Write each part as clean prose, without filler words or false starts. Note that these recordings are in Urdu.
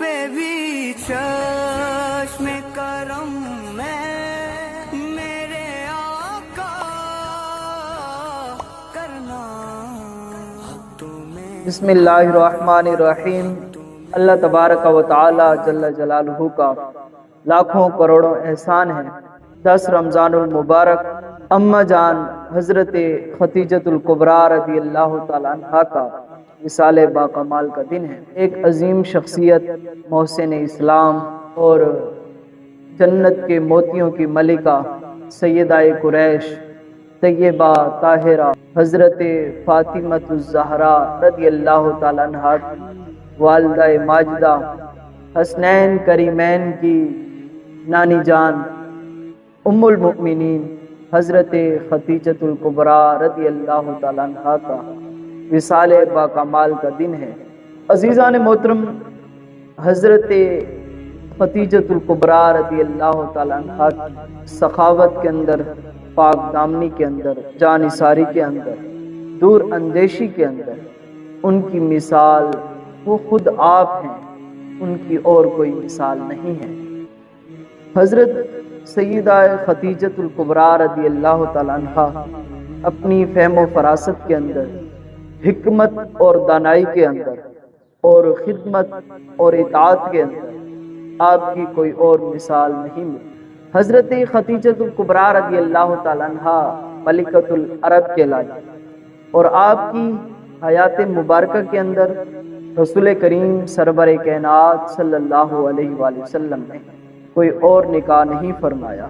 پہ بھی چشم کرم میں میرے آقا کرنا تمہیں۔ بسم اللہ الرحمن الرحیم۔ اللہ تبارک و تعالی جل جلالہ کا لاکھوں کروڑوں احسان ہے۔ 10 رمضان المبارک اماں جان حضرت ختیجۃ الکبریٰ رضی اللہ تعالیٰ عنہا کا وصال باکمال کا دن ہے۔ ایک عظیم شخصیت، محسن اسلام اور جنت کے موتیوں کی ملکہ سیدہ قریش طیبہ طاہرہ حضرت فاطمۃ الزہرا رضی اللہ تعالیٰ عنہا والدہ ماجدہ حسنین کریمین کی نانی جان ام المؤمنین حضرت ختیجۃ الکبریٰ رضی اللہ تعالیٰ عنہا کا وصال باکمال کا دن ہے۔ عزیزان محترم، حضرت ختیجۃ الکبریٰ رضی اللہ تعالیٰ عنہا کی سخاوت کے اندر، پاک دامنی کے اندر، جانثاری کے اندر، دور اندیشی کے اندر ان کی مثال وہ خود آپ ہیں، ان کی اور کوئی مثال نہیں ہے۔ حضرت سیدہ ختیجۃ الکبریٰ رضی اللہ تعالیٰ عنہا اپنی فہم و فراست کے اندر، حکمت اور دانائی کے اندر، اور خدمت اور اطاعت کے اندر آپ کی کوئی اور مثال نہیں ملی۔ حضرت ختیجۃ الکبریٰ رضی اللہ تعالیٰ عنہا ملکۃ العرب کہلائی، اور آپ کی حیات مبارکہ کے اندر رسول کریم سرور کائنات صلی اللہ علیہ وآلہ وسلم نے کوئی اور نکاح نہیں فرمایا،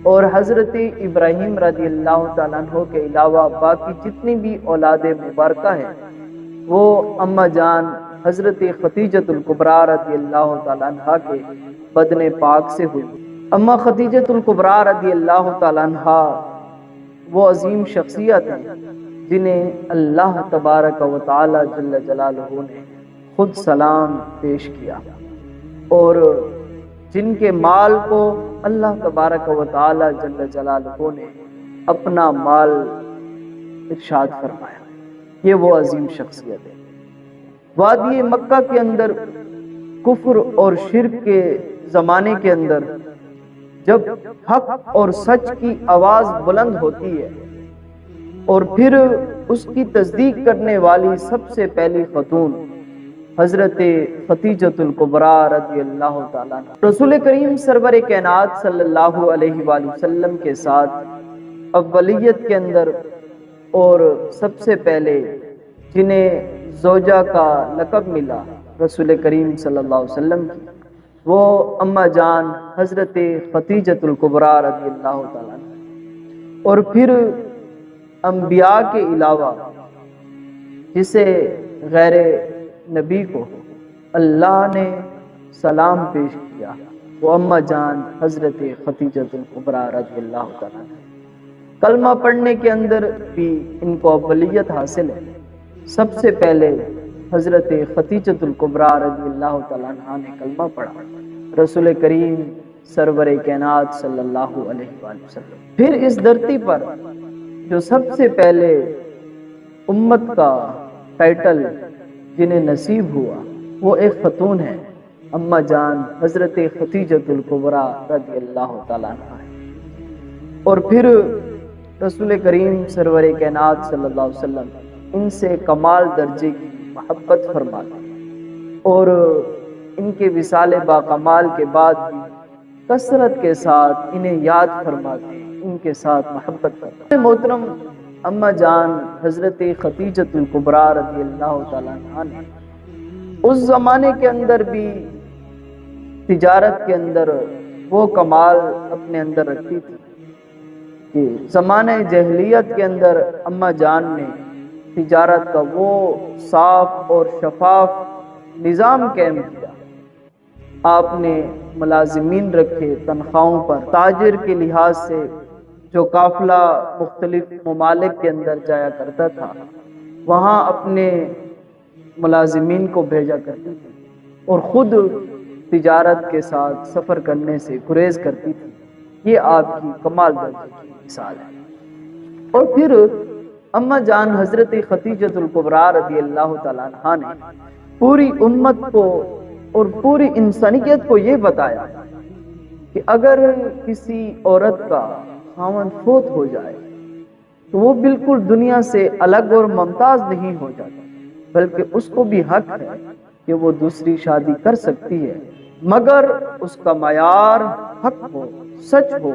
اور حضرت ابراہیم رضی اللہ تعالیٰ عنہ کے علاوہ باقی جتنی بھی اولاد مبارکہ ہیں وہ اماں جان حضرت ختیجۃ الکبریٰ رضی اللہ تعالیٰ عنہ کے بدن پاک سے ہوئی۔ اماں ختیجۃ الکبریٰ رضی اللہ تعالیٰ عنہ وہ عظیم شخصیت ہیں جنہیں اللہ تبارک و تعالی جل جلالہ نے خود سلام پیش کیا، اور جن کے مال کو اللہ تبارک و تعالی جل جلالہ نے اپنا مال ارشاد فرمایا۔ یہ وہ عظیم شخصیت ہے۔ وادی مکہ کے اندر کفر اور شرک کے زمانے کے اندر جب حق اور سچ کی آواز بلند ہوتی ہے، اور پھر اس کی تصدیق کرنے والی سب سے پہلی خاتون حضرت ختیجۃ الکبریٰ رضی اللہ تعالیٰ عنہ رسول کریم سرور کائنات صلی اللہ علیہ وآلہ وسلم کے ساتھ اولیت کے اندر، اور سب سے پہلے جنہیں زوجہ کا لقب ملا رسول کریم صلی اللہ علیہ وسلم کی، وہ اماں جان حضرت ختیجۃ الکبریٰ رضی اللہ تعالیٰ عنہ، اور پھر انبیاء کے علاوہ جسے غیر نبی کو اللہ نے سلام پیش کیا وہ اماں جان حضرت ختیجۃ الکبریٰ رضی اللہ تعالیٰ عنہ۔ کلمہ پڑھنے کے اندر بھی ان کو اولیت حاصل ہے۔ سب سے پہلے حضرت ختیجۃ الکبریٰ رضی اللہ تعالیٰ عنہ نے کلمہ پڑھا رسول کریم سرور کائنات صلی اللہ علیہ وآلہ وسلم۔ پھر اس دھرتی پر جو سب سے پہلے امت کا ٹائٹل جنہیں نصیب ہوا وہ ایک خاتون ہے، اماں جان حضرت ختیجۃ الکبریٰ رضی اللہ تعالیٰ عنہ ہے۔ اور پھر رسول کریم سرور کائنات صلی اللہ علیہ وسلم ان سے کمال درجے کی محبت فرماتے، اور ان کے وصال باکمال کے بعد بھی کثرت کے ساتھ انہیں یاد فرماتے، ان کے ساتھ محبت کرتے۔ محترم، اماں جان حضرت ختیجۃ الکبریٰ رضی اللہ تعالیٰ عنہ نے اس زمانے کے اندر بھی تجارت کے اندر وہ کمال اپنے اندر رکھتی تھی کہ زمانہ جاہلیت کے اندر اماں جان نے تجارت کا وہ صاف اور شفاف نظام قائم کیا۔ آپ نے ملازمین رکھے تنخواہوں پر، تاجر کے لحاظ سے جو قافلہ مختلف ممالک کے اندر جایا کرتا تھا وہاں اپنے ملازمین کو بھیجا کرتی تھی، اور خود تجارت کے ساتھ سفر کرنے سے گریز کرتی تھی۔ یہ آپ کی کمال درجے کی مثال ہے۔ اور پھر اماں جان حضرت ختیجۃ الکبریٰ رضی اللہ تعالیٰ عنہ نے پوری امت کو اور پوری انسانیت کو یہ بتایا کہ اگر کسی عورت کا خاوند فوت ہو جائے تو وہ بالکل دنیا سے الگ اور ممتاز نہیں ہو جاتا، بلکہ اس کو بھی حق ہے کہ وہ دوسری شادی کر سکتی ہے، مگر اس کا معیار حق ہو، سچ ہو،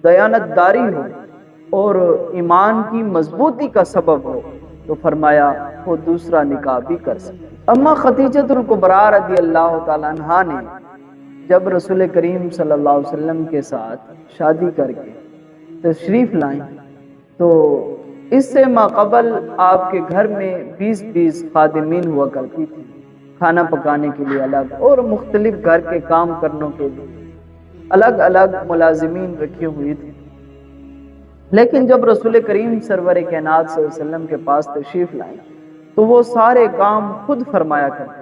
دیانت داری ہو اور ایمان کی مضبوطی کا سبب ہو، تو فرمایا وہ دوسرا نکاح بھی کر سکتی۔ اما خدیجۃ الکبریٰ رضی اللہ تعالیٰ عنہا نے جب رسول کریم صلی اللہ علیہ وسلم کے ساتھ شادی کر کے تشریف لائیں تو اس سے ماقبل آپ کے گھر میں 20 خادمین ہوا کرتی تھی، کھانا پکانے کے لیے الگ اور مختلف گھر کے کام کرنے کے لیے الگ الگ ملازمین رکھی ہوئی تھی۔ لیکن جب رسول کریم سرور کائنات صلی اللہ علیہ وسلم کے پاس تشریف لائیں تو وہ سارے کام خود فرمایا کرتے،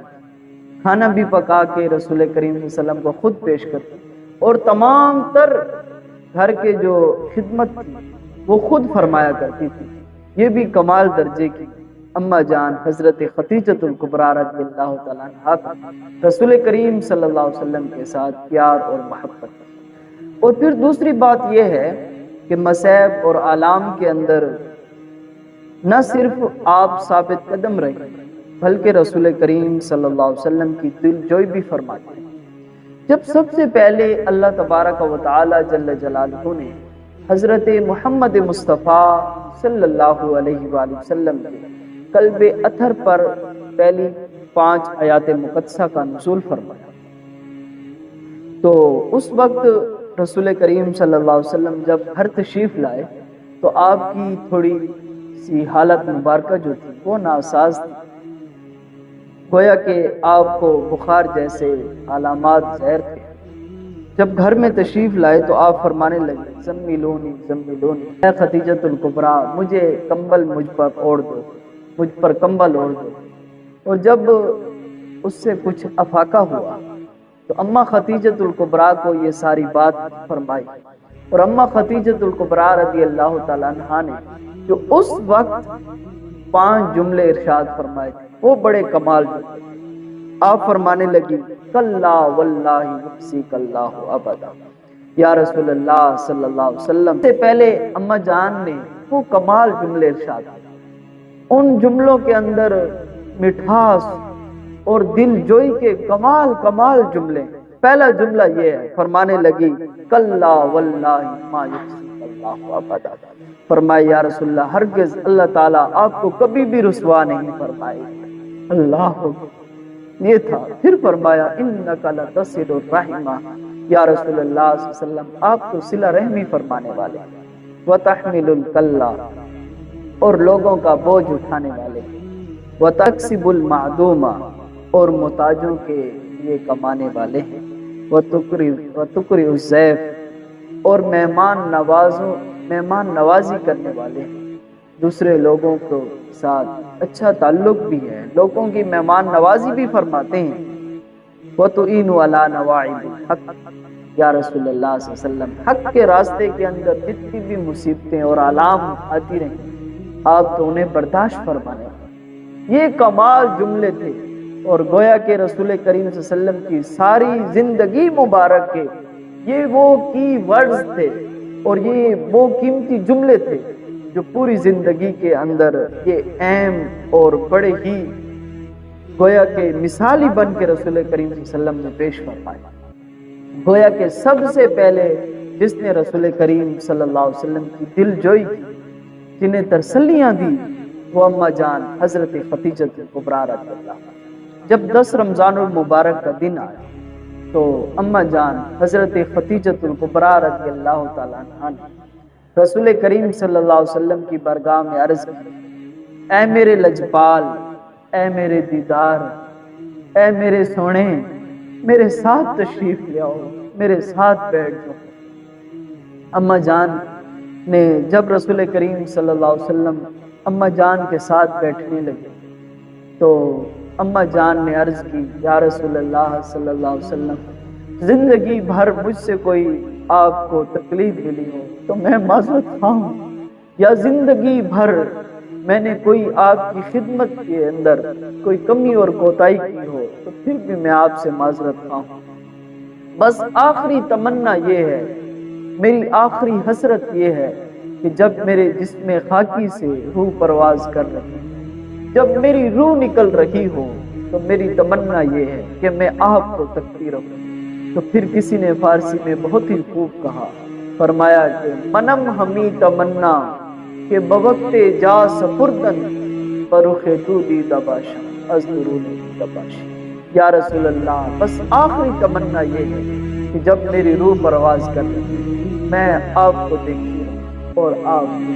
کھانا بھی پکا کے رسول کریم صلی اللہ علیہ وسلم کو خود پیش کرتے اور تمام تر گھر کے جو خدمت تھی وہ خود فرمایا کرتی تھی۔ یہ بھی کمال درجے کی اما جان حضرت خدیجۃ الکبریٰ رضی اللہ تعالیٰ عنہا کا رسول کریم صلی اللہ علیہ وسلم کے ساتھ پیار اور محبت۔ اور پھر دوسری بات یہ ہے کہ مصائب اور آلام کے اندر نہ صرف آپ ثابت قدم رہے بلکہ رسول کریم صلی اللہ علیہ وسلم کی دل جوئی بھی فرماتے ہیں۔ جب سب سے پہلے اللہ تبارک و تعالی جل جلالہ نے حضرت محمد مصطفیٰ صلی اللہ علیہ وآلہ وسلم کے قلب اطہر پر پہلی 5 آیات مقدسہ کا نزول فرمایا تو اس وقت رسول کریم صلی اللہ علیہ وسلم جب گھر تشریف لائے تو آپ کی تھوڑی سی حالت مبارکہ جو تھی وہ ناساز تھی، گویا کہ آپ کو بخار جیسے علامات ظاہر تھے۔ جب گھر میں تشریف لائے تو آپ فرمانے لگے زمیلونی زمیلونی، اے خدیجۃ الکبریٰ مجھے کمبل مجھ پر اوڑھ دو، مجھ پر کمبل اوڑھ دو۔ اور جب اس سے کچھ افاقہ ہوا تو اما خدیجۃ الکبریٰ کو یہ ساری بات فرمائی، اور اما خدیجۃ الکبریٰ رضی اللہ تعالیٰ عنہا نے جو اس وقت 5 جملے ارشاد فرمائے تھے وہ بڑے کمال جملے۔ آپ فرمانے لگی کلا واللہ یحصیک اللہ ابدا، یا رسول اللہ صلی اللہ علیہ وسلم سے پہلے اما جان نے وہ کمال جملے ارشاد کیے، ان جملوں کے اندر مٹھاس اور دل جوئی کے کمال جملے۔ پہلا جملہ یہ ہے، فرمانے لگی کلا واللہ ما یحصیک اللہ ابدا، فرمایا یا رسول اللہ ہرگز اللہ تعالیٰ آپ کو کبھی بھی رسوا نہیں فرمائے۔ اللہ یہ تھا۔ پھر فرمایا انک لتصل الرحم، یا رسول اللہ صلی اللہ علیہ وسلم آپ تو صلہ رحمی فرمانے والے، وتحمل الکلہ اور لوگوں کا بوجھ اٹھانے والے، وتکسب المعدوم اور محتاجوں کے لیے کمانے والے ہیں، وتقری الضیف اور مہمان نوازی کرنے والے ہیں، دوسرے لوگوں کے ساتھ اچھا تعلق بھی ہے، لوگوں کی مہمان نوازی بھی فرماتے ہیں۔ وَتُعِينُ عَلَى نَوَائِبِ الْحَقِّ، یا رسول اللہ صلی اللہ علیہ وسلم حق کے راستے کے اندر جتنی بھی مصیبتیں اور آلام آتی رہیں آپ تو انہیں برداشت فرمانے۔ یہ کمال جملے تھے، اور گویا کہ رسول کریم صلی اللہ علیہ وسلم کی ساری زندگی مبارک کے یہ وہ کی ورڈز تھے اور یہ وہ قیمتی جملے تھے جو پوری زندگی کے اندر یہ اہم اور بڑے ہی گویا کہ مثالی بن کے رسول کریم صلی اللہ علیہ وسلم نے پیش فرمائے۔ گویا کہ سب سے پہلے جس نے رسول کریم صلی اللہ علیہ وسلم کی دل جوئی کی، جنہیں تسلیاں دی، وہ اما جان حضرت خدیجۃ الکبریٰ رضی اللہ عنہا۔ جب 10 رمضان المبارک کا دن آیا تو اما جان حضرت خدیجۃ الکبریٰ رضی اللہ تعالیٰ عنہا نے رسول کریم صلی اللہ علیہ وسلم کی بارگاہ میں عرض کی، اے میرے لجپال، اے میرے دیدار، اے میرے سونے، میرے ساتھ تشریف لے آؤ، میرے ساتھ بیٹھ جاؤ۔ اما جان نے جب رسول کریم صلی اللہ علیہ وسلم اما جان کے ساتھ بیٹھنے لگے تو اما جان نے عرض کی، یا رسول اللہ صلی اللہ علیہ وسلم زندگی بھر مجھ سے کوئی آپ کو تکلیف ملی ہو تو میں معذرت خواہ ہوں، یا زندگی بھر میں نے کوئی آپ کی خدمت کے اندر کوئی کمی اور کوتاہی کی ہو تو پھر بھی میں آپ سے معذرت خواہ ہوں۔ بس آخری تمنا یہ ہے، میری آخری حسرت یہ ہے کہ جب میرے جسم خاکی سے روح پرواز کر رہی ہے، جب میری روح نکل رہی ہو تو میری تمنا یہ ہے کہ میں آپ کو تکتی رہوں۔ تو پھر کسی نے فارسی میں بہت ہی خوب کہا، فرمایا کہ منم ہمی تمنا کہ بوقت جا سپردن پرخ تو دی دباشا از درود دباشا۔ یا رسول اللہ، بس آخری تمنا یہ ہے کہ جب میری روح پرواز کر رہی ہے میں آپ کو دیکھتی ہوں اور آپ کو